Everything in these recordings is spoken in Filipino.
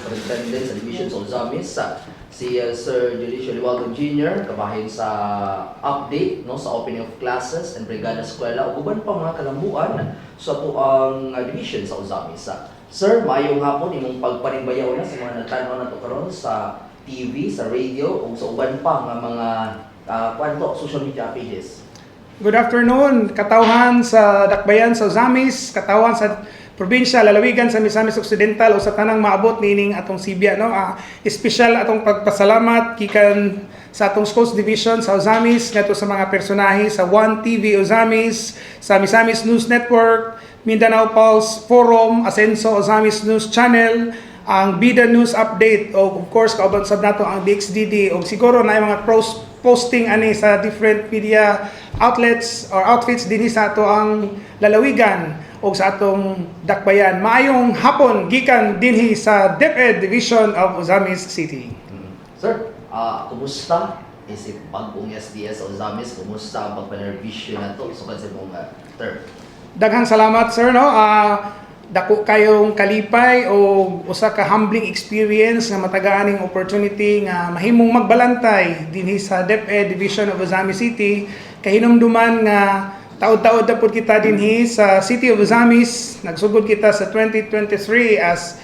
Superintendent sa Division sa Ozamis, si Sir Judicial Liwago Jr. kabahin sa update no sa opening of classes and Brigada Eskwela ug uban pa mga kalambuan sa tuang division sa Ozamis. Sir, maayong hapon imong pagpaningbayaw na sa mga nagtanaw nato karon sa TV, sa radio ug sa uban pa nga mga kwanto social media pages. Good afternoon, katawhan sa Dakbayan sa Ozamis, katawhan sa probinsya lalawigan sa Misamis Occidental o sa tanang maabot nining atong Sibya no. Special atong pagpasalamat gikan sa atong schools division sa Ozamis ngadto sa mga personahe sa One TV Ozamis, sa Misamis News Network, Mindanao Pulse Forum, Asenso Ozamis News Channel, ang Bida News Update o of course kauban sab nato ang DXDD o siguro na mga posting ani sa different media outlets or outfits dinhi sa ato ang lalawigan o sa atong Dakbayan. Maayong hapon gikan dinhi sa DepEd Division of Ozamis City. Sir, kumusta isip bagong SDS Ozamis? Kumusta ang pagpanervisyon nato sukad sa mong term? Daghang salamat sir no. Dako kayong kalipay o usa ka humbling experience nga matagaaning opportunity nga mahimong magbalantay dinhi sa DepEd Division of Ozamis City. Kahinumduman nga taod-taod na po kita dinhi sa City of Ozamis. Nagsugod kita sa 2023 as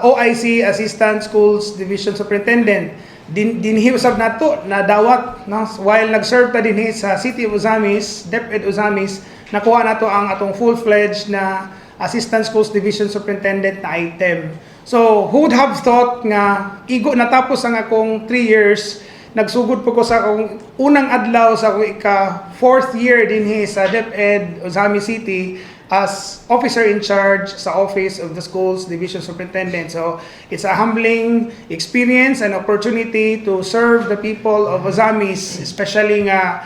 OIC Assistant Schools Division Superintendent. Dinhi usab nato na dawat no while nag-serve ta dinhi sa City of Ozamis, DepEd Ozamis, nakuha nato ang atong full-fledged na Assistant Schools Division Superintendent na item. So, who would have thought nga igo natapos ang akong 3 years, nagsugod po ko sa akong unang adlaw sa akong ika-4th year dinhi sa DepEd Ozamis City as officer in charge sa Office of the Schools Division Superintendent. So, it's a humbling experience and opportunity to serve the people of Ozamis, especially nga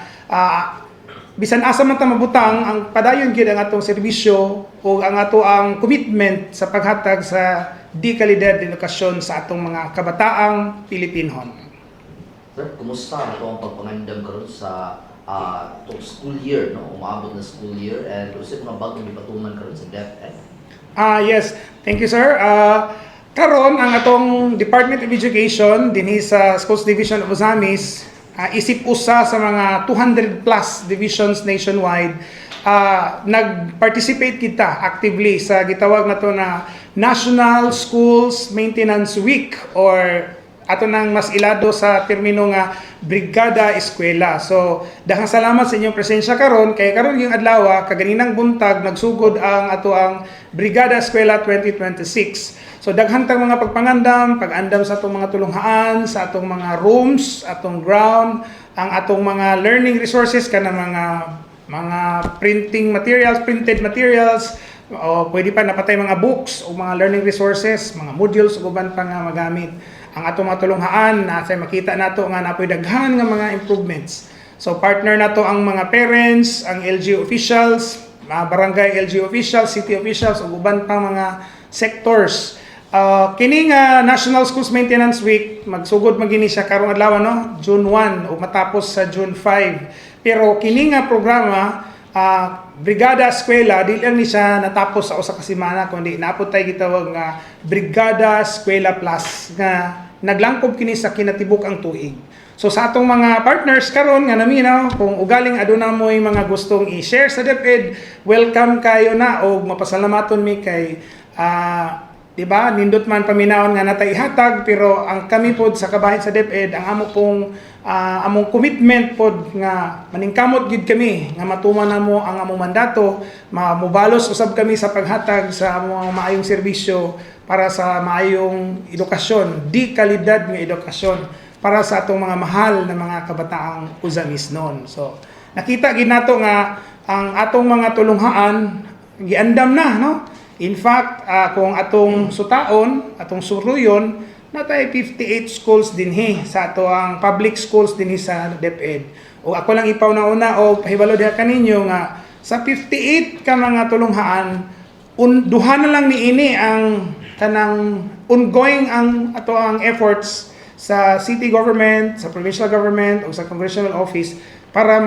bisan asa man ta mabutang ang padayon gyud ang atong serbisyo o ang ato ang commitment sa paghatag sa di kalidad edukasyon sa atong mga kabataang Pilipinon. Sir, kumusta ang pagpangandam karon sa itong school year, no? Umaabot na school year and usip mga bagong ipatuman karon sa DepEd? Yes, thank you sir. Karon ang atong Department of Education dinhi sa Schools Division of Ozamis, isip usa sa mga 200 plus divisions nationwide, nag-participate kita actively sa gitawag nato na National Schools Maintenance Week or ato nang mas ilado sa termino nga Brigada Eskwela. So, daghang salamat sa inyong presensya karon kay karon yung adlaw kaganinang buntag nagsugod ang ato ang Brigada Eskwela 2026. So daghan tang mga pagpangandam, pag-andam sa atong mga tulunghaan, sa atong mga rooms, atong ground, ang atong mga learning resources kana mga printing materials, printed materials, o pwede pa napatay mga books o mga learning resources, mga modules ug uban pa nga magamit. Ang atong mga tulunghaan na say makita nato nga napoy daghan nga mga improvements. So partner nato ang mga parents, ang LGU officials, mga barangay LGU officials, city officials ug uban pa mga sectors. Kini nga National Schools Maintenance Week magsugod magini siya karong adlaw no, June 1 o matapos sa June 5. Pero kini nga programa Brigada Eskwela dili lang ni siya natapos sa usa ka semana kundi naapod tay gitawag nga Brigada Eskwela Plus nga naglangkob kini sa kinatibuk ang tuig. So sa atong mga partners karon nga naminaw kung ugaling aduna mo'y mga gustong i-share sa DepEd, welcome kayo na og mapasalamaton mi kay diba, nindot man paminaon nga natay ihatag pero ang kami pod sa kabahin sa DepEd ang among commitment pod nga maningkamot gid kami nga matuman namo ang among mandato, mamubalos usab kami sa paghatag sa among maayong serbisyo para sa maayong edukasyon, di kalidad nga edukasyon para sa atong mga mahal na mga kabataang Ozamis noon. So nakita gid nato nga ang atong mga tulunghaan giandam na no. In fact, kung atong sutaon, atong suruyon, natay 58 schools dinhi sa ato ang public schools dinhi sa DepEd. O ako lang ipaw na una o pahibalo diha kaninyo nga sa 58 ka mga tulunghaan, duha na lang niini ang kanang ongoing ang ato ang efforts sa city government, sa provincial government o sa congressional office para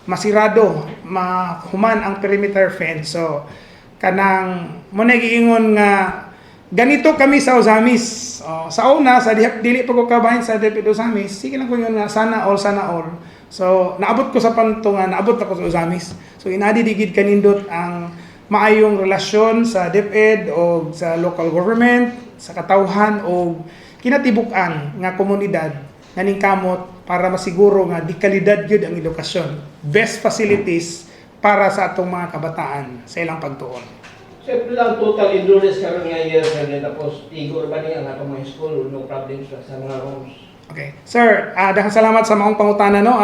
masirado, mahuman ang perimeter fence. So kanang mo nagiingon nga ganito kami sa Ozamis. Sa una, sa dili pa ko kabahin sa DepEd Ozamis, sige lang ko yun nga, sana all. So, naabot ko sa panto nga, naabot ako sa Ozamis. So, inadidigid kanindot ang maayong relasyon sa DepEd o sa local government, sa katawhan o kinatibukan nga komunidad nga kamot para masiguro nga di kalidad gyud ang edukasyon. Best facilities para sa atong mga kabataan sa ilang pagtuon. Siyempre lang, total endurance karon nga year, sir, tapos igor ba niya ang atong mga school, no problems lang sa mga rooms. Okay. Sir, daghang salamat sa maong pangutana, no.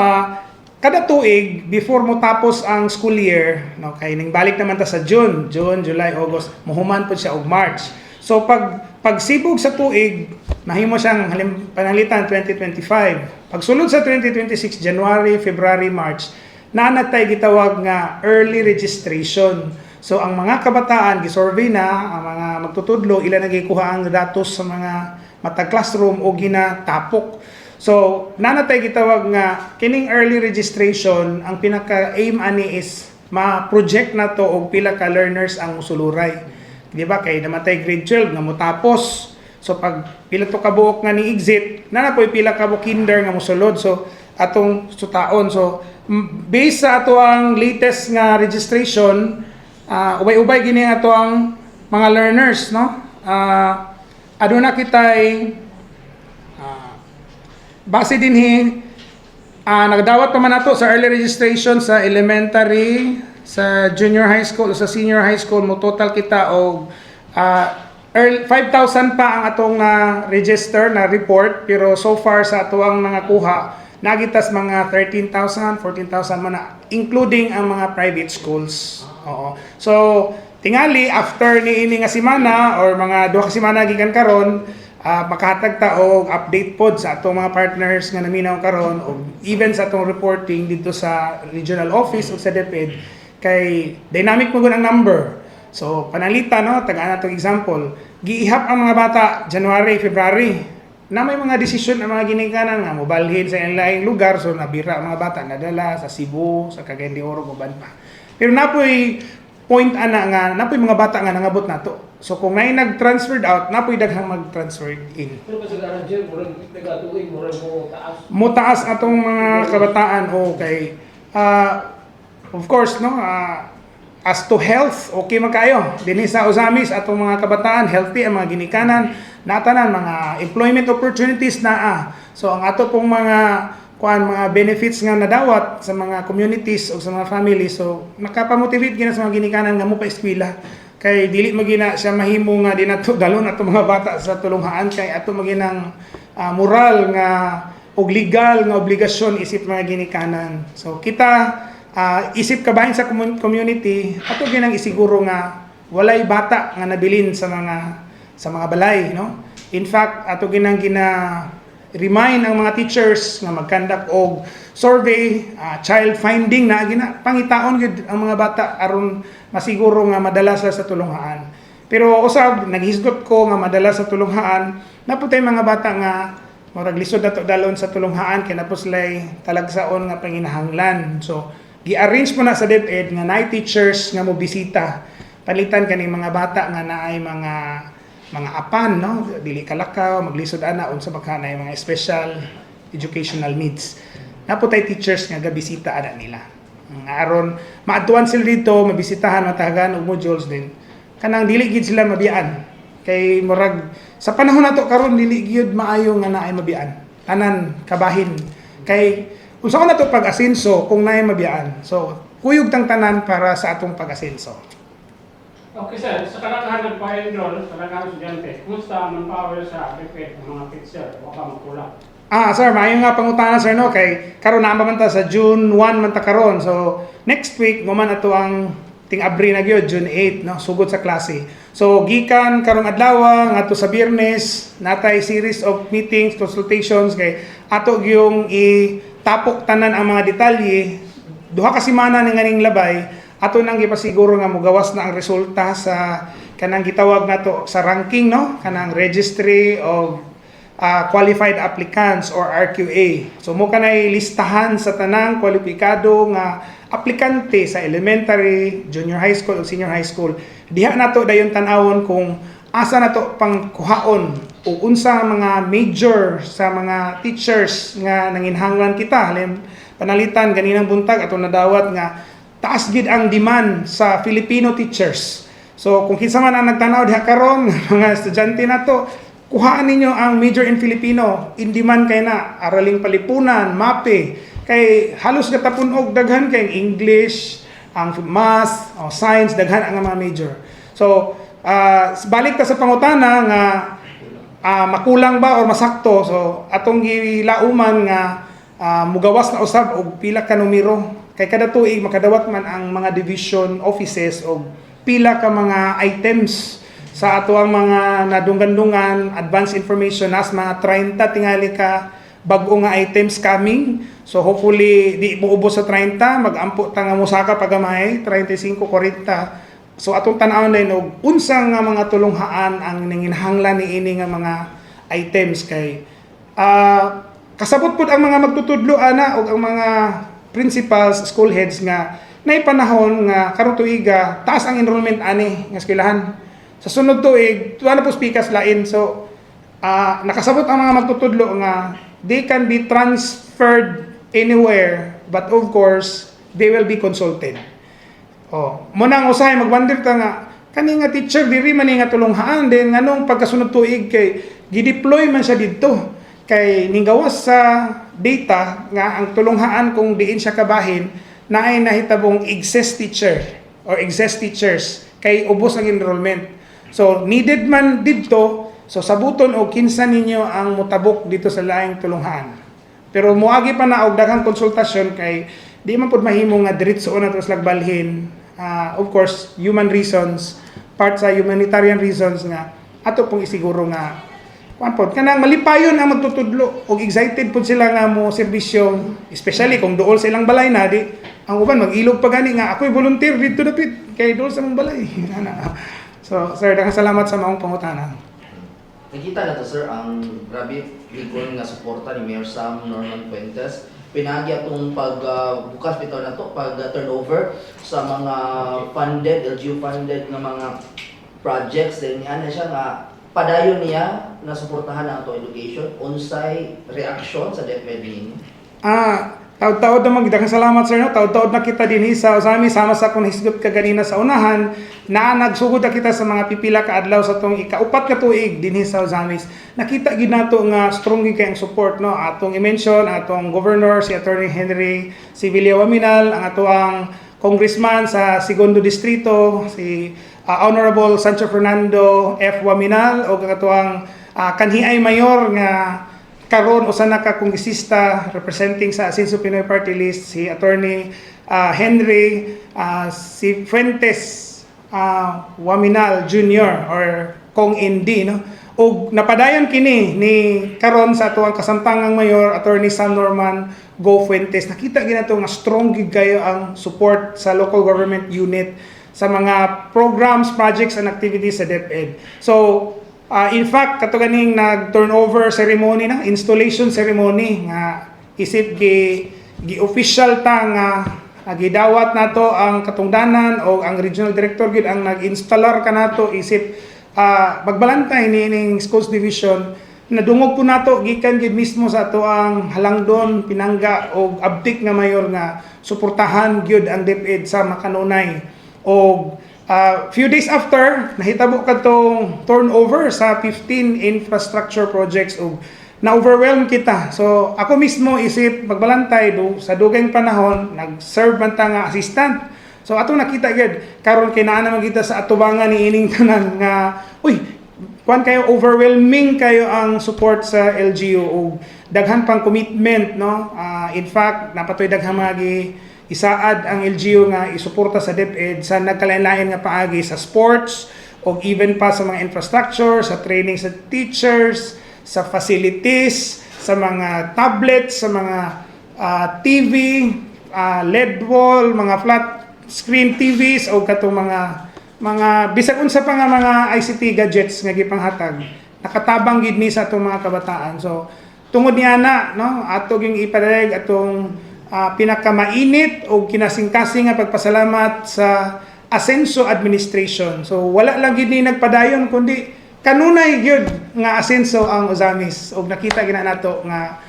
Kada tuig before mo tapos ang school year, no, kay ning balik naman ta sa June, July, August, muhuman po siya og March. So pag sibog sa tuig, mahimo siyang pananglitan 2025. Pag sulod sa 2026, January, February, March, naanatay gitawag nga early registration. So ang mga kabataan gisurvey na, ang mga magtutudlo ila nagikuha ang datos sa mga matag classroom o ginatapok. So nanatay gitawag nga kining early registration, ang pinaka-aim ani is ma-project na to og pila ka learners ang musuluray. Di ba kay namatay grade 12 nga motapos. So pag pila to ka buok nga ni exit, na po'y pila ka buok kinder nga mosulod. So atong sutaon. So based sa ato ang latest nga registration, ubay-ubay gini ato ang mga learners, no? Aduna kitay base dinhi nagdawat pa man nato sa early registration sa elementary, sa junior high school o sa senior high school, mo total kita og 5,000 pa ang atong register na report, pero so far sa ato ang nangakuha nagitas mga 13,000, 14,000 man na, including ang mga private schools. Oo. So, tingali after niini nga semana or mga 2 ka semana gikan karon, makahatag ta og update pod sa atong mga partners nga naminaw karon o even sa atong reporting dito sa regional office o sa DepEd kay dynamic mo ang number. So, panalita, no, tagaan natong example, giihap ang mga bata January, February, na may mga desisyon ang mga ginikanan nga mobalhin sa ilang lugar, so nabira ang mga bata nadala sa Cebu, sa Cagayan de Oro, uban pa. Pero napoy point ana nga napoy mga bata nga nangabot nato. So kung nay nag-transferred out, napoy daghang mag-transferred in. Pero kasi karon dyan, murag nagatuig, murag mo taas. Mutaas atong mga kabataan okay. Of course, no, as to health, okay man kayo. Dinhi sa Ozamis atong mga kabataan, healthy ang mga ginikanan, natanan mga employment opportunities na. So ang ato pong mga mga benefits nga nadawat sa mga communities o sa mga families, so nakapamotivate gina sa mga ginikanan nga mo pa eskwela. Kay dili magina siya mahimo nga dinato dalon ato mga bata sa tulunghaan, kay ato maginang moral nga og legal nga obligasyon isip mga ginikanan. So kita isip kabahin sa community, ato ginang isiguro nga walay bata nga nabilin sa mga balay, no? In fact, ato ginang remind ang mga teachers nga mag-conduct og survey, child finding na pangitaon gid ang mga bata aron masiguro nga madala sa tulunghaan. Pero usab naghisgot ko nga madala sa tulunghaan, naputay mga bata nga murag lisod nato dalon sa tulunghaan kay napos lay talagsaon nga panginahanglan. So gi-arrange mo na sa DepEd nga naay teachers nga mo bisita. Palitan kani mga bata nga naay mga apan, no, dili kalakaw, maglisod ana unsa magkanay mga special educational needs. Naputay teachers nga gabisita ana nila. Aron maadtuan sila dito, mabisitahan, matahagan og modules din. Kanang dili gid sila mabiyaan. Kay murag sa panahon nato karon dili gyud maayo nga naay mabiyaan. Tanan kabahin. Kay unsa man nato pag-asenso kung naay mabiyaan. So kuyog tang tanan para sa atong pag-asenso. Okay sir, sa kalakahan ng pa-enroll, sa kalakahan ng estudyante, kumusta ang manpower sa DepEd ng mga teacher? Baka magkulang. Sir, maayo nga pangutana sir, no, kay karon na man ta sa June 1 man ta karon. So next week mo man ato ang ting-abri na gyud June 8, no, sugod sa klase. So gikan karong adlaw ngadto sa Biyernes, natay series of meetings, consultations kay ato gyung itapok tanan ang mga detalye. 2 ka semana ning nganing labay, ato nang gipasiguro nga mogawas na ang resulta sa kanang gitawag nato sa ranking, no, kanang registry of qualified applicants or RQA. So mo kanay listahan sa tanang kwalipikado nga aplikante sa elementary, junior high school o senior high school. Diha nato dayon tan-awon kung asa na to pang kuhaon o unsa mga major sa mga teachers nga nanginhanglan kita. Halim panalitan ganinang buntag ato nadawat nga taas gid ang demand sa Filipino teachers. So kung kinsa man ang nagtanaw diha karon mga estudyante nato, kuhaan ninyo ang major in Filipino, in demand kay na araling palipunan, MAPE, kay halos katapon og daghan kay English, ang math, o science, daghan ang mga major. So balik ta sa pangutana nga makulang ba or masakto. So atong gilauman nga mugawas na usab og pila ka numero kay kada tuig makadawat man ang mga division offices og pila ka mga items sa ato ang mga nadunggan-dungan advanced information as mga 30 tingali ka bag-o nga items coming. So hopefully di moubos sa 30, mag-ampo ta nga mosaka pagamay 35 40. So atong tan-awon din og unsa nga mga tulonghaan ang nanginhanglan niini nga mga items kay kasabot pud ang mga magtutudlo ana og ang mga principals, school heads nga nay panahon nga karong tuiga taas ang enrollment ani nga eskwelahan. Sa sunod tuig tuwa na po speakers lain. So nakasabot ang mga magtutudlo nga they can be transferred anywhere but of course they will be consulted. Mo nang usahay magbandir ta nga kani nga teacher diri man nga tulonghaan din nganong pagkasunod tuig kay gideploy man siya didto kay ninggawas sa data nga ang tulonghaan kung diin siya kabahin na ay nahitabong excess teacher or excess teachers kay ubos ang enrollment. So needed man didto, so sabuton og kinsa ninyo ang mutabok dito sa laing tulonghaan. Pero moagi pa na og daghang konsultasyon kay di man pud mahimo nga diretsoon ato sa lagbalhin. Of course, human reasons, part sa humanitarian reasons nga ato pong isiguro nga kuan kanang malipayon ang magtutudlo og excited pud sila nga mo serbisyo, especially kung duol sa ilang balay na di ang uban mag-ilog pa gani nga ako'y volunteer dito dapit kay duol sa mong balay. So sir, daghang salamat sa maong pangutana. Nakita na to sir ang grabe bigol nga suporta ni Mayor Sam Norman Fuentes. Pinagi atong bukas bitaw na to pag turnover sa mga funded, LGU funded nga mga projects din niya na siya nga padayon niya na suportahan ang ato education. Unsay reaction sa DepEd ninyo? Taud-taud na magdaghang salamat sir no. Taud-taud na kita dinhi sa usami sama sa akong hisgot ka ganina sa unahan na nagsugod na kita sa mga pipila ka adlaw sa tong ikaupat ka tuig dinhi sa Usamis. Nakita gid nato nga strong gid kay ang support no. Atong i-mention atong governor si Attorney Henry Sibilia Waminal, ang ato ang congressman sa Segundo Distrito si Honorable Sancho Fernando F. Waminal o ang ato ang kanhiay mayor nga karon usa na ka kongresista representing sa Asenso Pinoy Party List si Attorney Henry si Fuentes Waminal Jr. or Kong Indy no. Og napadayon kini ni karon sa atuang kasamtangang mayor Attorney Sam Norman Go Fuentes. Nakita ginato nga strong gid kayo ang support sa local government unit sa mga programs, projects and activities sa DepEd. So in fact, kato ganing nag-turnover ceremony na, installation ceremony nga isip gi-official ta nga gidawat nato ang katungdanan o ang regional director gid ang nag-installar kanato isip magbalantay nining schools division nadungog po nato gikan gid mismo sa ato ang halangdon pinangga og abtik nga mayor nga suportahan gyud ang DepEd sa makanunay og few days after, nahitabo katong turnover sa 15 infrastructure projects ug na-overwhelm kita. So, ako mismo isip magbalantay sa dugay panahon, nag-serve man ta nga assistant. So, ato nakita gid karon kay naa naman kita sa atubangan ni ining tanan nga kuan kayo overwhelming kayo ang support sa LGU ug daghan pang commitment no. In fact, napatoy daghang mga isaad ang LGU nga isuporta sa DepEd sa nagkalain-lain nga paagi sa sports o even pa sa mga infrastructure, sa training sa teachers, sa facilities, sa mga tablets, sa mga TV, LED wall, mga flat screen TVs o katong mga bisag unsa pa nga mga ICT gadgets nga gipanghatag. Nakatabang gid ni sa atong mga kabataan. So tungod niya na no ato gyung ipadayag atong pinakamainit o kinasingkasing nga pagpasalamat sa Asenso Administration. So wala lang gid ni nagpadayon kundi kanunay gyud nga asenso ang Ozamis ug nakita gina nato nga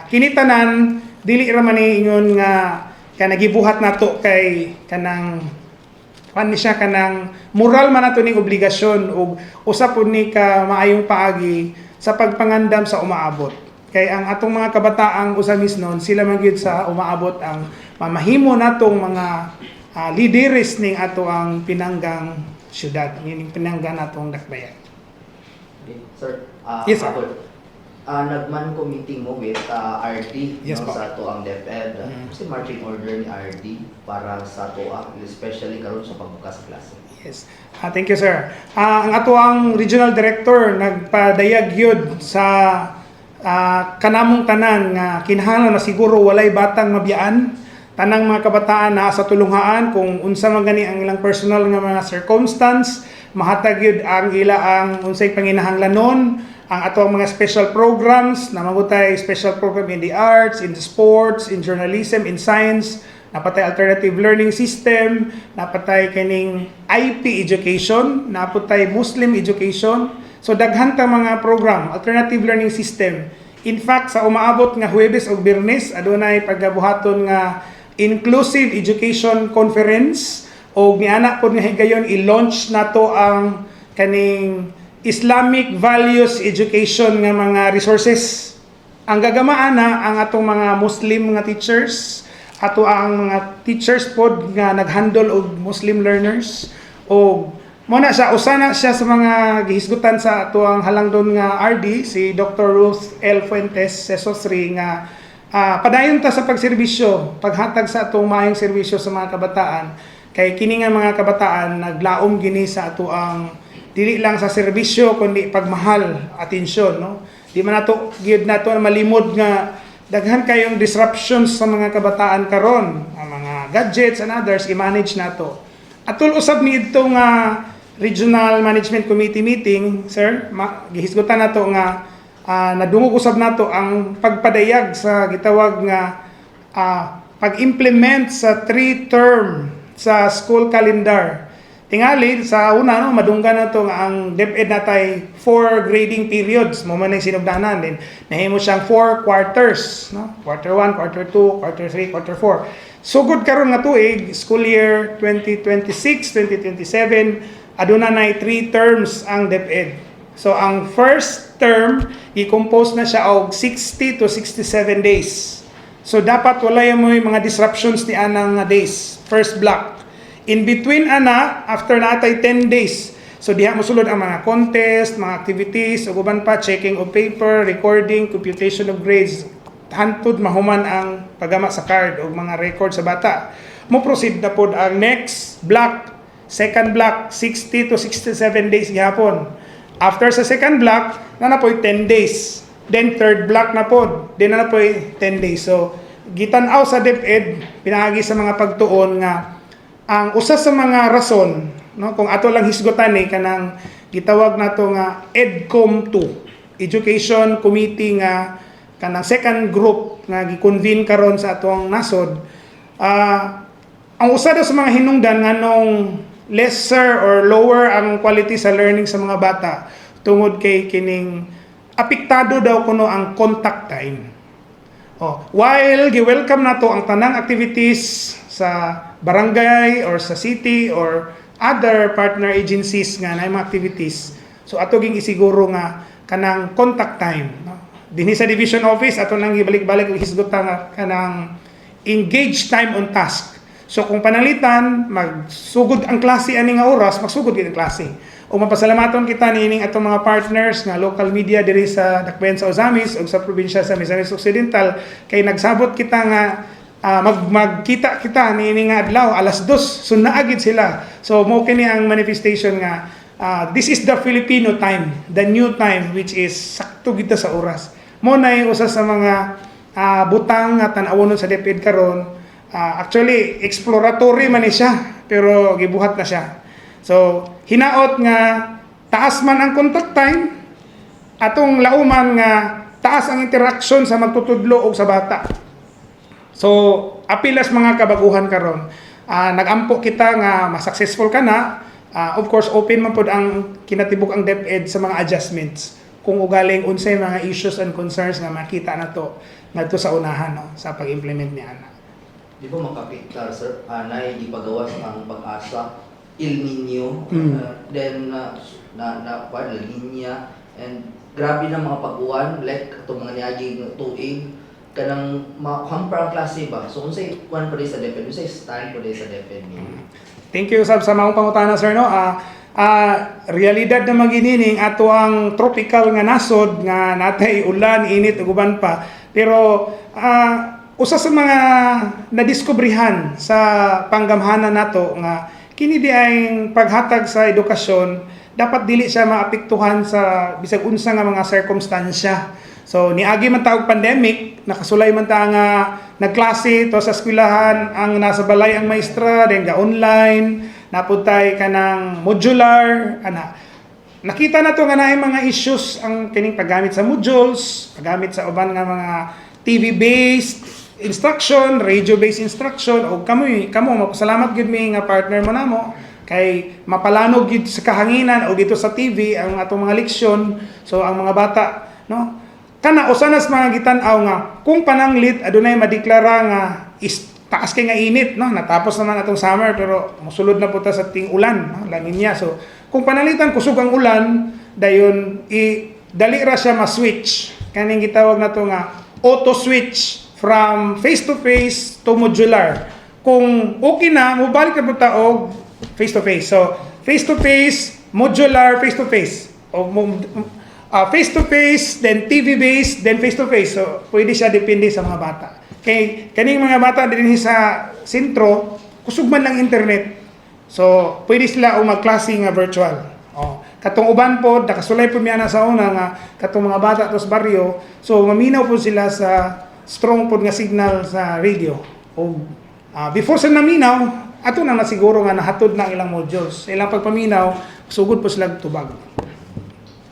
kinitanan dili ra man ni ingon nga nagibuhat nato kay kanang ni siya kanang moral man nato ning obligasyon ug usa pud ni ka maayong paagi sa pagpangandam sa umaabot. Kay ang atong mga kabataang Ozamis noon, sila man gyud sa umaabot ang mamahimo natong mga lideres ning ato ang pinanggang syudad, ning pinanggang natong dakbayan. Okay. Sir, Yes, sir. nagman ko meeting mo with RD Yes, no, po. sa ato ang DepEd. Kasi marching order ni RD para sa ato especially karon sa pagbukas sa klase. Yes. Thank you, sir. Ang ato ang regional director nagpadayag yun sa kanamong tanan nga kinahanglan na siguro walay batang mabiyaan, tanang mga kabataan na sa tulunghaan kung unsa man gani ang ilang personal nga mga circumstance, mahatag yun ang ila ang unsay panginahanglanon, ang ato ang mga special programs na magutay special program in the arts, in the sports, in journalism, in science, napatay alternative learning system, napatay kining IP education, napatay Muslim education. So daghan ta mga program, alternative learning system. In fact, sa umaabot nga Huwebes ug Biyernes adunay paggabuhaton nga Inclusive Education Conference o niana pod nga higayon i-launch nato ang kaning Islamic Values Education nga mga resources. Ang gagamaan na ang atong mga Muslim mga teachers, ato ang mga teachers pod nga naghandle og Muslim learners o muna siya usana siya sa mga gihisgutan sa ato ang halangdon nga RD si Dr. Ruth L. Fuentes Sesosri nga padayon ta sa pagserbisyo, paghatag sa atong maayong serbisyo sa mga kabataan kay kini nga mga kabataan naglaom gini sa ato ang dili lang sa serbisyo kundi pagmahal, atensyon, no? Di man nato gyud nato malimod nga daghan kayong disruptions sa mga kabataan karon, ang mga gadgets and others i-manage nato. Atul usab ni itong Regional Management Committee meeting, sir, gihisgutan nato nga nadungog usab nato ang pagpadayag sa gitawag nga pag-implement sa 3-term sa school calendar. Tingali sa una no madunggan nato nga ang DepEd natay 4 grading periods mo man ang sinugdanan din. Nahimo siyang 4 quarters, no? Quarter 1, quarter 2, quarter 3, quarter 4. Sugod karon nga tuig, school year 2026-2027, aduna nay 3 terms ang DepEd. So ang first term i-compose na siya og 60 to 67 days. So dapat walay mo mga disruptions ni anang days. First block. In between ana after natay 10 days. So diha mosulod ang mga contest, mga activities, ug uban pa checking of paper, recording, computation of grades. Hantod mahuman ang paggama sa card o mga record sa bata. Mo proceed na pod ang next block, second block 60 to 67 days gihapon. After sa second block, na po'y 10 days. Then third block na pod, then na po'y 10 days. So gitan-aw sa DepEd pinaagi sa mga pagtuon nga ang usa sa mga rason, no, kung ato lang hisgutan kanang gitawag nato nga EDCOM 2, Education Committee nga kanang second group nga gi-convene karon sa atong nasod. Ang usa daw sa mga hinungdan nganong lesser or lower ang quality sa learning sa mga bata tungod kay kining apektado daw kuno ang contact time. While gi-welcome nato ang tanang activities sa barangay or sa city or other partner agencies nga na mga activities, so ato ging isiguro nga kanang contact time, no? Dinhi sa division office ato lang gibalik-balik og hisgutan nga kanang engage time on task. So kung panalitan magsugod ang klase ani nga oras, magsugod gid ang klase. O mapasalamaton kita niining atong mga partners nga local media diri sa Dakbayan sa Ozamis ug sa probinsya sa Misamis Occidental kay nagsabot kita nga magkita kita niining nga adlaw alas 2 so naagid sila. So mo kini ang manifestation nga this is the Filipino time, the new time which is sakto kita sa oras. Mo nay usa sa mga butang nga tan-awonon sa DepEd karon. Actually exploratory man ni siya pero gibuhat na siya. So hinaot nga taas man ang contact time, atong lauman nga taas ang interaction sa magtutudlo og sa bata. So apilas mga kabaguhan karon. Nagampo kita nga mas successful ka na of course open man pod ang kinatibuk ang DepEd sa mga adjustments kung ugaling unsay mga issues and concerns nga makita nato ngadto sa unahan no sa pag-implement ni ana. Di ba makapiktar, sir? Nay, di pagawas ang pag-asa, El Nino, then La Niña, and grabe na mga pag-uwan, like itong mga niyaging tuig, kanang hamper ang klase ba? So, unsay kuan pa rin sa DepEd, unsay stand pa rin sa DepEd niyo? Thank you Sab sa mga pangutana sir no. Realidad na maginining ato ang tropical nga nasod nga natay ulan, init ug uban pa. Pero usa sa mga nadiskubrihan sa panggamhanan nato nga kini di ay paghatag sa edukasyon dapat dili siya maapektuhan sa bisag unsa nga mga sirkumstansya. So niagi man ta og pandemic, nakasulay man ta nga nagklase to sa eskwelahan ang nasa balay ang maestra then ga online, napuntay kanang modular ana. Nakita na to nga naay mga issues ang kining paggamit sa modules, paggamit sa uban nga mga TV-based instruction, radio-based instruction o kamo mapasalamat gid mi nga partner mo namo kay mapalanog gid sa kahanginan o dito sa TV ang atong mga leksyon. So ang mga bata no kana usanas mga gitan-aw nga kung pananglit adunay madeklara nga taas kay nga init no natapos naman atong summer pero mosulod na puta sa ting ulan no La Niña. So kung panalitan kusog ang ulan dayon dali ra siya ma-switch kaning gitawag nato nga auto switch from face to face to modular. Kung okay na mobalik na puta og face to face. So face to face, modular, face to face. O face to face, then TV based, then face to face. So pwede siya depende sa mga bata. Kay kaning mga bata din sa sentro kusog man lang internet. So pwede sila o magklase nga virtual. Katong uban po nakasulay po miana sa una nga katong mga bata tos baryo. So maminaw po sila sa strong po nga signal sa radio. O before sa naminaw ato na siguro nga nahatod na ang ilang modules. Sa ilang pagpaminaw sugod po sila tubag.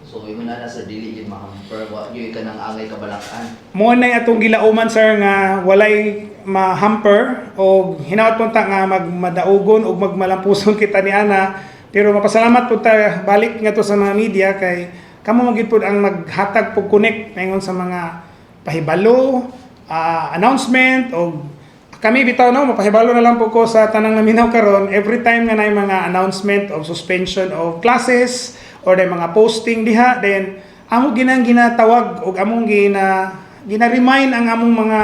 So, imo na sir, dili yun mahamper, yun ka nang angay kabalakan. Mo na atong gilauman sir nga walay ma-hamper o hinawat po ta nga magmadaugon o magmalampuson kita ni ana. Pero mapasalamat po ta balik nga to sa mga media kay kamo magid po ang maghatag po connect ngayon sa mga pahibalo, announcement o kami bitaw no mapahibalo na lang po ko sa tanang naminaw karon every time nga nay mga announcement of suspension of classes or day mga posting diha then amo ginang ginatawag og among gina-remind ang among mga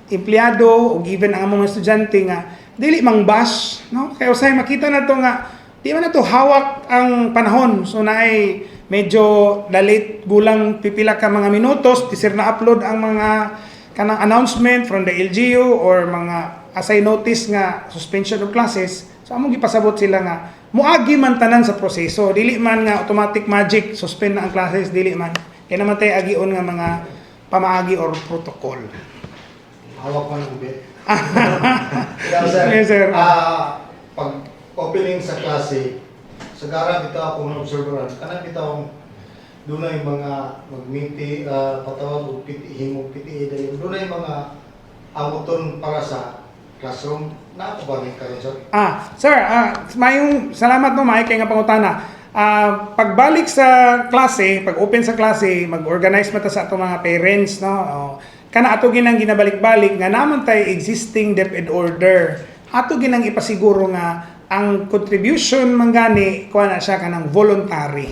empleyado o even ang among estudyante nga dili mang bash no kay usay makita na to nga di man na to hawak ang panahon so naay medyo dalit gulang pipila ka mga minutos tisir na upload ang mga kanang announcement from the LGU or mga assign notice nga suspension of classes so among gipasabot sila nga muagi man tanan sa proseso dili man nga automatic magic suspend na ang classes dili man kay naman tay agion nga mga pamaagi or protocol. Hawak man ang bit. Yes, sir. Pag opening sa klase, sagara bitaw ako ng observeran, kanang bitaw dunay mga magmiti patawag og himog PTA dahil dunay mga amuton para sa classroom na ako ba ni karon sir? Sir, mayong salamat no may kay nga pangutana. Pagbalik sa klase, pag open sa klase, mag-organize mata sa atong mga parents no. Kana ato ginang ginabalik-balik nga naman tay existing DepEd order. Ato ginang ipasiguro nga ang contribution manggani kuha na siya kanang voluntary.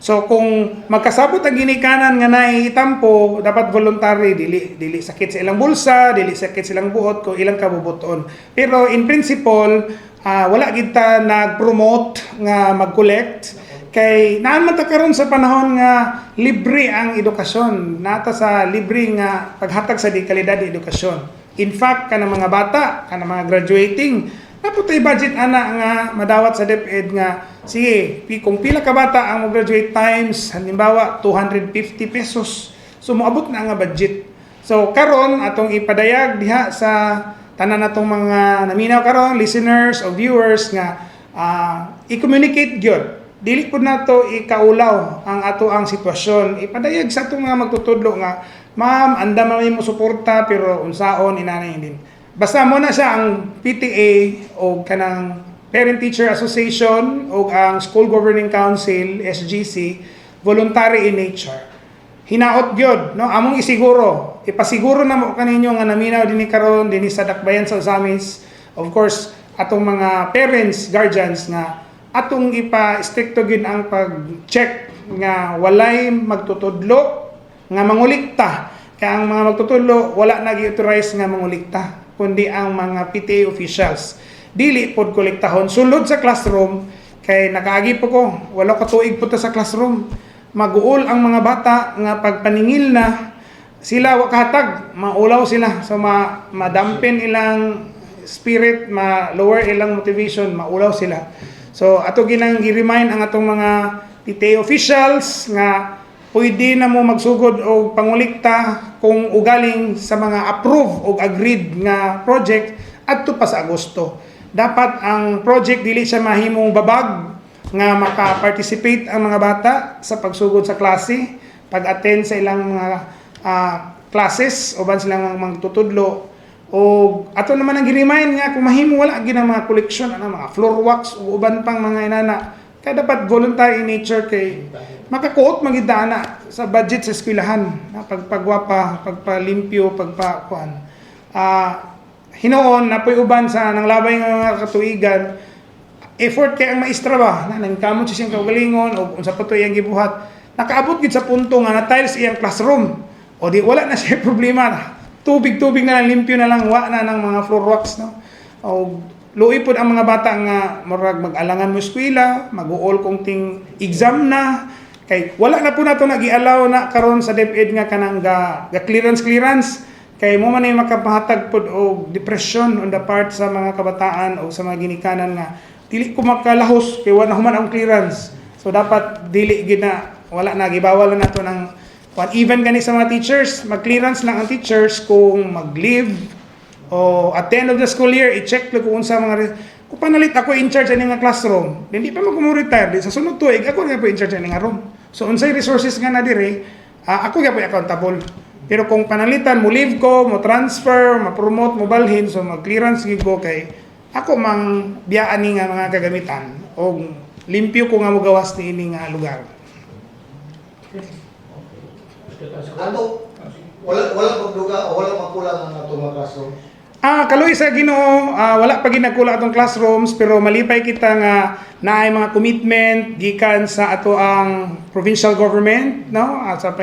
So kung magkasabot ang ginikanan nga naitampo, dapat voluntary dili sakit sa ilang bulsa, dili sakit sa ilang buot ko ilang kabubuton. Pero in principle, wala kita nag-promote nga mag-collect kay naan man ta karon sa panahon nga libre ang edukasyon. Nata sa libre nga paghatag sa kalidad ng edukasyon. In fact, kanang mga bata, kanang mga graduating, naputay budget ana nga madawat sa DepEd nga sige, kung pila ka bata ang graduate times, halimbawa 250 pesos. So moabot na nga budget. So karon atong ipadayag diha sa tanan natong mga naminaw karon listeners o viewers nga i-communicate gyud. Dili pud nato ikaulaw ang ato ang sitwasyon. Ipadayag sa atong mga magtutudlo nga ma'am, anda man mo suporta pero unsaon inanay din. Basta mo na siya ang PTA o kanang Parent Teacher Association o ang School Governing Council, SGC, voluntary in nature. Hinaot gyud, no? Among isiguro, ipasiguro na mo kaninyo nga naminaw dinhi karon dinhi sa dakbayan sa Usamis. Of course, atong mga parents, guardians nga atong ipa-stricto gyud ang pag-check nga walay magtutudlo nga mangulikta. Kaya ang mga magtutudlo wala nag-authorize nga mangulikta, kundi ang mga PTA officials. Dili pod kolektahon sulod sa classroom kay nakaagi po ko, wala ka tuig po ta sa classroom. Mag-uol ang mga bata nga pagpaningil na sila wakahatag, maulaw sila. So madampen ilang spirit, ma-lower ilang motivation, maulaw sila. So ato ginang i-remind ang atong mga PTA officials nga pwede na mo magsugod og pangulikta kung ugaling sa mga approve o agreed nga project adto pa sa Agosto. Dapat ang project dili siya mahimong babag nga maka-participate ang mga bata sa pagsugod sa klase, pag-attend sa ilang mga classes o ban silang magtutudlo. O ato naman ang gi-remind nga kung mahimo wala gid ang mga collection ana mga floor wax o uban pang mga inana. Kaya dapat voluntary in nature kay makakuot magida na sa budget sa eskwelahan na pagpagwapa, pagpalimpyo, pagpakuan. Hinoon na po'y uban sa nanglabay nga mga katuigan, effort kay ang maestra ba na nangkamot siya siyang kaugalingon o unsa pa to iyang gibuhat, nakaabot gid sa punto nga na tiles iyang classroom o di wala na siya problema, tubig na lang, limpyo na lang, wa na ng mga floor wax, no? O luoy pod ang mga bata nga murag mag-alangan mo eskwela, mag-uol kung ting exam na kay wala na po nato nagi-allow na karon sa DepEd nga kanang ga clearance kay mo man ay makapahatag pod og depression on the part sa mga kabataan o sa mga ginikanan nga dili ko makalahos kay wala human ang clearance. So dapat dili gid na wala na gibawal na nato ng even gani sa mga teachers, mag-clearance lang ang teachers kung mag-leave o at the end of the school year i-check lang kung unsa mga kung panalit ako in charge ani nga classroom, hindi pa mag-retire di sa sunod tuig ako nga po in charge ani nga room. So unsay resources nga na dire, ako gyud po accountable. Pero kung panalitan mo leave ko, mo transfer, ma-promote, mo balhin, so mag-clearance gid ko kay ako mang biyaan ni nga mga kagamitan o limpyo ko nga mo gawas ni ini nga lugar. Ato, wala pagduga o wala makulang ang atong mga classroom. Kaloy sa Ginoo, wala pa ginagkula atong classrooms pero malipay kita nga naay mga commitment gikan sa ato ang provincial government, no? Sa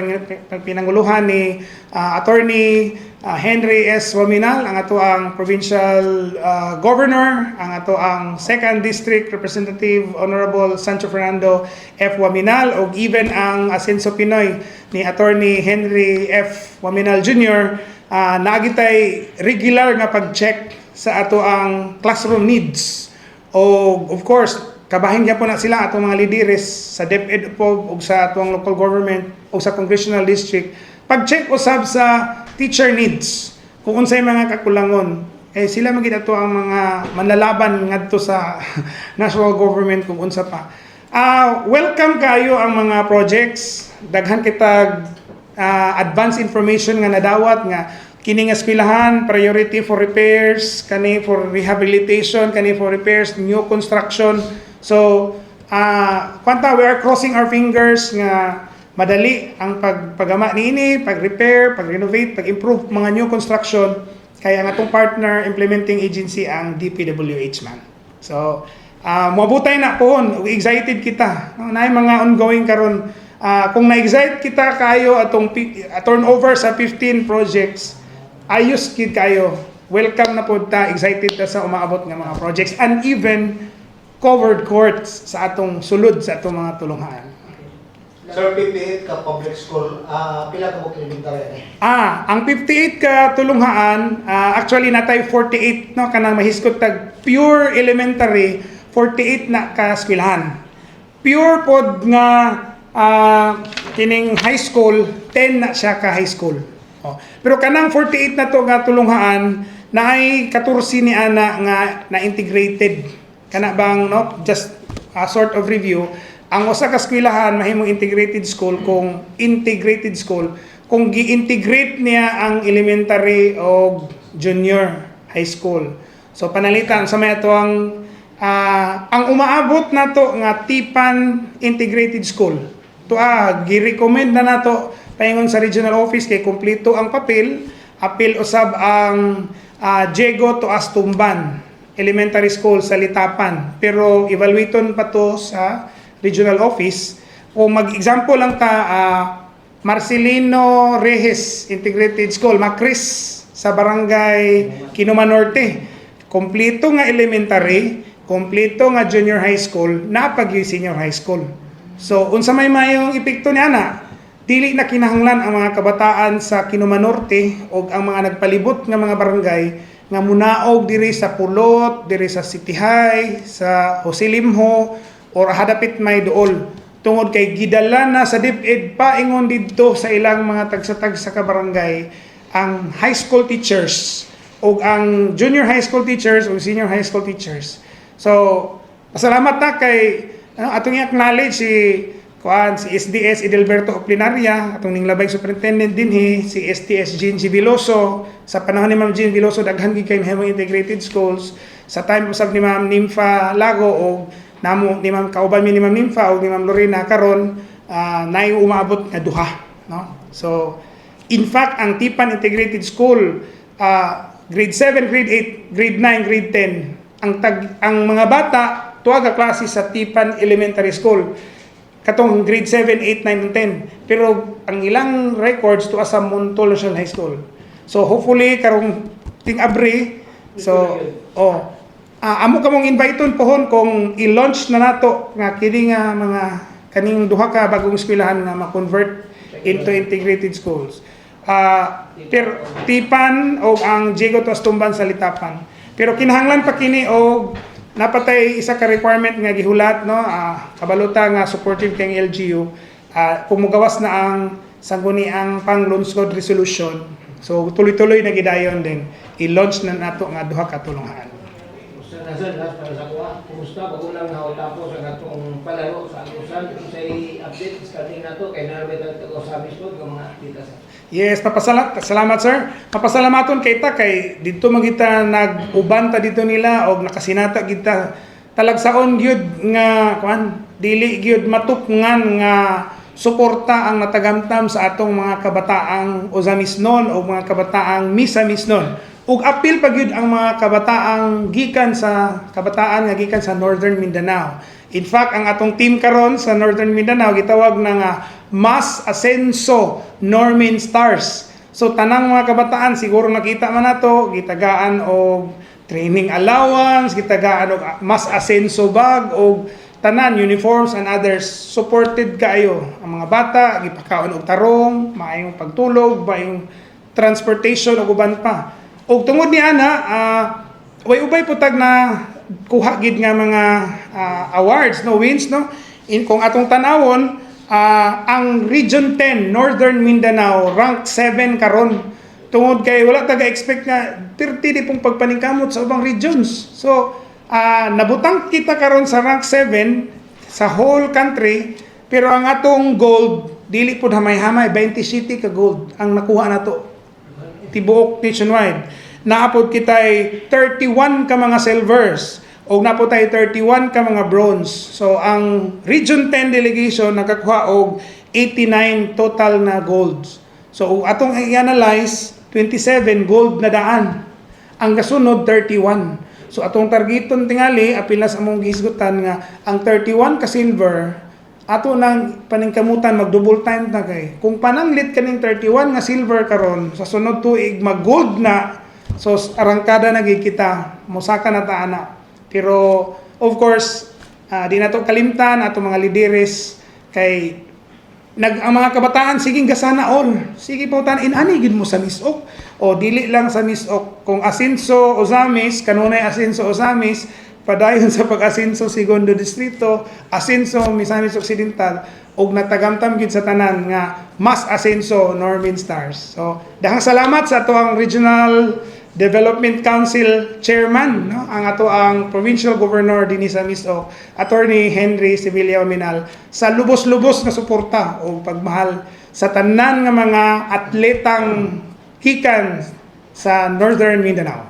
pinanguluhan ni Attorney Henry S. Waminal, ang ato ang provincial governor, ang ato ang 2nd District Representative Honorable Sancho Fernando F. Waminal ug even ang Asenso Pinoy ni Attorney Henry F. Waminal Jr. Naagitay regular nga pag-check sa ato ang classroom needs. O of course, kabahin po na sila atong mga lideres sa DepEd po o sa atong local government o sa congressional district. Pag-check usab sa teacher needs. Kung unsay mga kakulangon, sila magid ato ang mga manlalaban ngadto sa national government kung unsa pa. Welcome kayo ang mga projects. Daghan kitag advance information nga nadawat nga kini nga eskwelahan priority for repairs, kani for rehabilitation, kani for repairs, new construction. So we are crossing our fingers nga madali ang pagpagama niini, pag-repair, pag-renovate, pag-improve mga new construction kaya ang atong partner implementing agency ang DPWH man. So moabutay na pohon, excited kita. Naay mga ongoing karon. Kung na-excite kita kayo atong turnover sa 15 projects, ayos kid kayo. Welcome na po ta, excited ta sa umaabot nga mga projects and even covered courts sa atong sulod sa atong mga tulunghan. Sir, 58 ka public school, pila ka mo elementary? Ang 58 ka tulunghaan, actually natay 48 no kanang mahiskot tag pure elementary, 48 na ka eskwelahan. Pure pod nga kining high school, 10 na siya ka high school. Pero kanang 48 na to nga tulunghaan, naay 14 ni ana nga na integrated. Kana bang no, just a sort of review, ang usa ka eskwelahan mahimong integrated school kung gi-integrate niya ang elementary o junior high school. So panalitan sa may ato ang ang umaabot nato nga Tipan Integrated School. Gi-recommend na nato paingon sa regional office kay kumpleto ang papel, apil usab ang Diego Toas Tumban Elementary School sa Litapan. Pero evaluaton pa to sa regional office. Kung mag-example lang ta, Marcelino Reyes Integrated School, Macris sa barangay Kinuma Norte. Kompleto nga elementary, kompleto nga junior high school, napag senior high school. So, unsa may mayong epekto niya na, dili na kinahanglan ang mga kabataan sa Kinuma Norte o ang mga nagpalibot nga mga barangay nga munaog diri sa Pulot, diri sa City High, sa Jose Limho, or hadapit may dool. Tungod kay gidala na sa DepEd paingon didto sa ilang mga tagsa-tagsa ka barangay ang high school teachers o ang junior high school teachers o senior high school teachers. So, pasalamat na kay atong i-acknowledge si SDS Edelberto Oplinaria, atong ninglabay superintendent dinhi, si STS Jean G. Veloso. Sa panahon ni Ma'am Jean Veloso, daghan gid kay mahimong integrated schools. Sa time usab ni Ma'am Nympha Lago o namo ni Ma'am kauban mi ni Ma'am Nympha o ni Ma'am Lorena karon nay umaabot nga duha, no? So, in fact, ang Tipan Integrated School, grade 7, grade 8, grade 9, grade 10, ang mga bata tuwa ka klase sa Tipan Elementary School. Katong grade 7, 8, 9, and 10. Pero ang ilang records tuwa sa Montol National High School. So hopefully karong ting-abri, so amo kamong inviteon pohon kung i-launch na nato nga kini nga mga kaning duha ka bagong eskwelahan nga ma-convert into integrated schools. Pero Tipan o ang Diego Toas Tumban sa Litapan. Pero kinahanglan pa kini og napatay isa ka requirement nga gihulat, no, kabaluta nga supportive kang LGU, pumugawas na ang sangguniang pang-Lungsod resolution. So tuloy-tuloy na gidayon din i-launch na nato nga duha ka tulungan. Sir, last para sa kuha, kumusta pag-ulang nakatapos ang atong palaro sa Alusan, kung sa'y update sa kating nato, kay naramit ang tago sa mismo, yung mga tita sa. Yes, salamat sir. Papasalamaton kay ta kay dito magita nag-uban ta dito nila og nakasinata kita talagsaon gyud nga kuan dili gyud matukngan nga suporta ang natagamtam sa atong mga kabataang Ozamisnon o mga kabataang Misamisnon. Ug apil pa gyud ang mga kabataang gikan sa Northern Mindanao. In fact, ang atong team karon sa Northern Mindanao gitawag na nga Mas Asenso Normin Stars. So tanang mga kabataan siguro nakita man nato gitagaan og training allowance, gitagaan og Mas Asenso bag og tanan uniforms and others supported kaayo. Ang mga bata gipakaon og tarong, maayong pagtulog, maayong transportation ug uban pa. Og tungod ni ana ubay putag na kuha gid nga mga awards, no, wins, no. Kung atong tanawon, ang Region 10 Northern Mindanao rank 7 karon. Tungod kay wala taga-expect nga 30 di pong pagpaningkamot sa ubang regions. So nabutang kita karon sa rank 7 sa whole country, pero ang atong gold dili pud hamay-hamay, 20 city ka gold ang nakuha nato tibuok nationwide. Naapod kitay 31 ka mga silvers o napod tay 31 ka mga bronze. So ang Region 10 delegation nakakuha og 89 total na golds. So atong i-analyze 27 gold na daan. Ang kasunod 31. So atong targeton tingali apil na sa among gihisgutan nga ang 31 ka silver ato nang paningkamutan mag-double time na kay. Kung pananglit kaning 31 nga silver karon sa sunod tuig mag-gold na, so arangkada na gid kita, mosaka na ta ana. Pero of course, di nato kalimtan ato mga lideres kay ang mga kabataan siging gasana all. Sige po tan inani gid mo sa Misok o dili lang sa Misok. Kung Asenso Ozamis, kanunay Asenso Ozamis, padayon sa pag-asenso Segundo Distrito, Asenso Misamis Occidental, ug natagamtam gid sa tanan nga Mas Asenso Normin Stars. So, dahang salamat sa ato ang Regional Development Council Chairman, no? Ang ato ang Provincial Governor dinhi sa Misok, Attorney Henry Sevilla Ominal, sa lubos-lubos nga suporta o pagmahal sa tanan nga mga atletang gikan sa Northern Mindanao.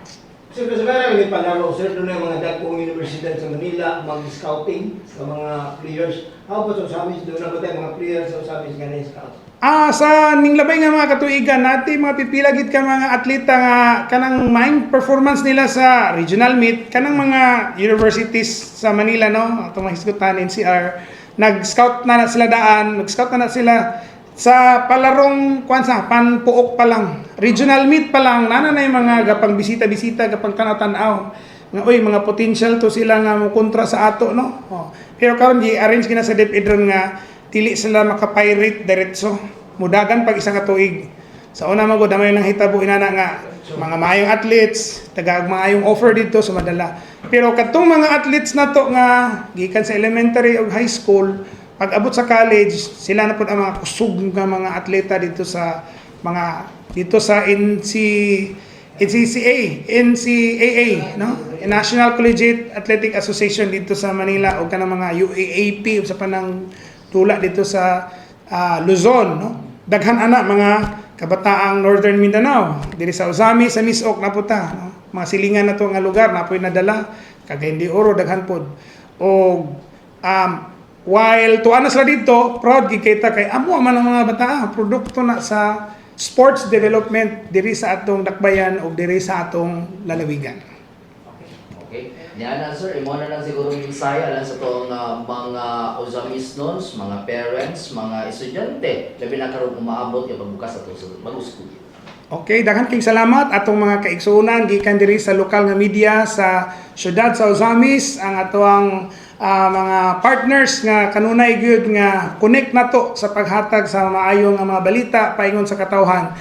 Sir, kasagaran may palaro, sir, doon ang mga dakong universidad sa Manila, mag-scouting sa mga players. How about sa Usamis, doon na ba tayo mga players sa Usamis nga na-scout? Sa ninglabay nga mga katuigan natin, mga pipilagit ka mga atleta nga kanang mind performance nila sa regional meet, kanang mga universities sa Manila, no? Itong mga hisgutan, NCR, nag-scout na sila daan, nag-scout na sila sa palarong panpuok pa lang, regional meet pa lang, nana na yung mga gapang bisita-bisita, gapang tanaw-tanaw. Nga, uy, mga potential to sila nga mo kontra sa ato, no? Pero karon gi-arrange kina sa DepEdron nga dili sila makapirate diretso. Mudagan pag isang katuig. Sa una magod damay nang hitabo inana nga mga maayong athletes, taga maayong offer dito sa madala. Pero katong mga athletes nato nga gikan sa elementary ug high school, pag abot sa college, sila na pud ang mga kusog nga mga atleta dito sa NCAA, no? National Collegiate Athletic Association dito sa Manila o kanang mga UAAP sa panang tula dito sa Luzon, no? Daghan ana mga kabataang Northern Mindanao, diri sa Usamis, sa Misok na puta, no? Mga silingan na to nga lugar na po'y nadala, Cagayan de Oro daghan pod. O while tuwa na sila dito, proud gikita kay amo man ang mga bata, produkto na sa sports development diri sa atong dakbayan o diri sa atong lalawigan. Okay. Yan na sir, imo na lang siguro yung saya alang sa itong mga Usamis nons, mga parents, mga estudyante, labi na karon umaabot yung pagbukas ato sa mag-school. Okay, daghan kayong salamat atong mga kaigsuonan gikan diri sa lokal nga media sa syudad sa Usamis, ang atoang mga partners nga kanunay gyud nga connect nato sa paghatag sa maayong nga mga balita paingon sa katawhan.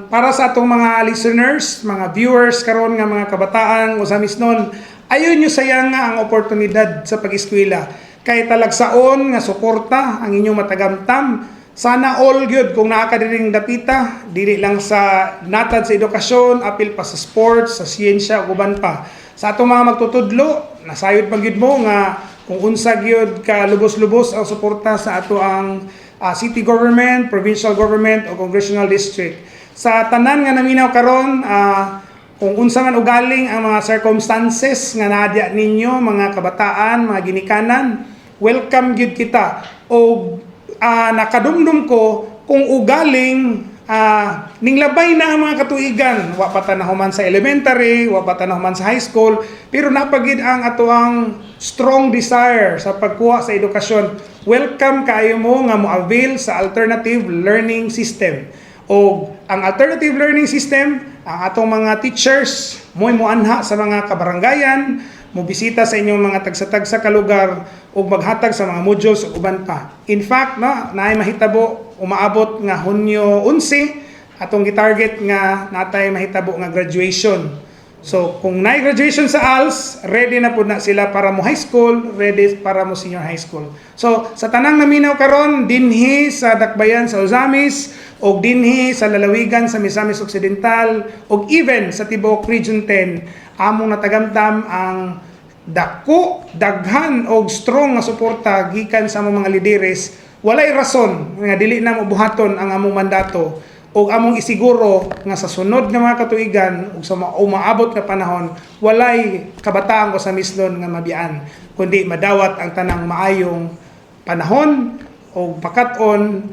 Para sa atong mga listeners, mga viewers karon nga mga kabataan Usamisnon, ayon nyo sayang nga ang oportunidad sa pag-eskwela. Kay talagsaon nga suporta ang inyong matagamtam. Sana all good kung naa ka diring dapita, dili lang sa natad sa edukasyon, apil pa sa sports, sa siyensya ug uban pa. Sa atong mga magtutudlo, nasayod pa gyud mo nga kung unsa gyud ka lubos-lubos ang suporta sa ato ang city government, provincial government o congressional district. Sa tanan nga naminaw karon, kung unsa man ugaling ang mga circumstances nga naadya ninyo, mga kabataan, mga ginikanan, welcome gyud kita. O nakadumdum ko kung ugaling ninglabay na ang mga katuigan, wa pa tanahuman sa elementary, wa pa tanahuman sa high school, pero napagid ang atoang strong desire sa pagkuha sa edukasyon. Welcome kayo mo nga mo-avail sa alternative learning system. O ang alternative learning system, ang atong mga teachers mo'y moanha sa mga kabarangayan, mo bisita sa inyong mga tagsa-tagsa ka lugar ug maghatag sa mga modules ug uban pa. In fact, no, naay mahitabo umaabot nga Hunyo 11 atong gitarget nga natay mahitabo nga graduation. So kung naay graduation sa ALS, ready na pud na sila para mo high school, ready para mo senior high school. So sa tanang naminaw karon dinhi sa dakbayan sa Usamis ug dinhi sa lalawigan sa Misamis Occidental ug even sa tibuok Region 10, among natagamtam ang dako, daghan og strong nga suporta gikan sa among mga lideres. Walay rason nga dili na mobuhaton ang among mandato o among isiguro nga sa sunod nga mga katuigan ug sa umaabot nga panahon walay kabataan ko sa misnon nga mabiyaan, kundi madawat ang tanang maayong panahon o pakat-on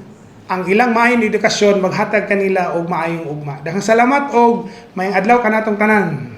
ang ilang maayong edukasyon maghatag kanila og maayong ugma. Daghang salamat og maayong adlaw kanatong tanan.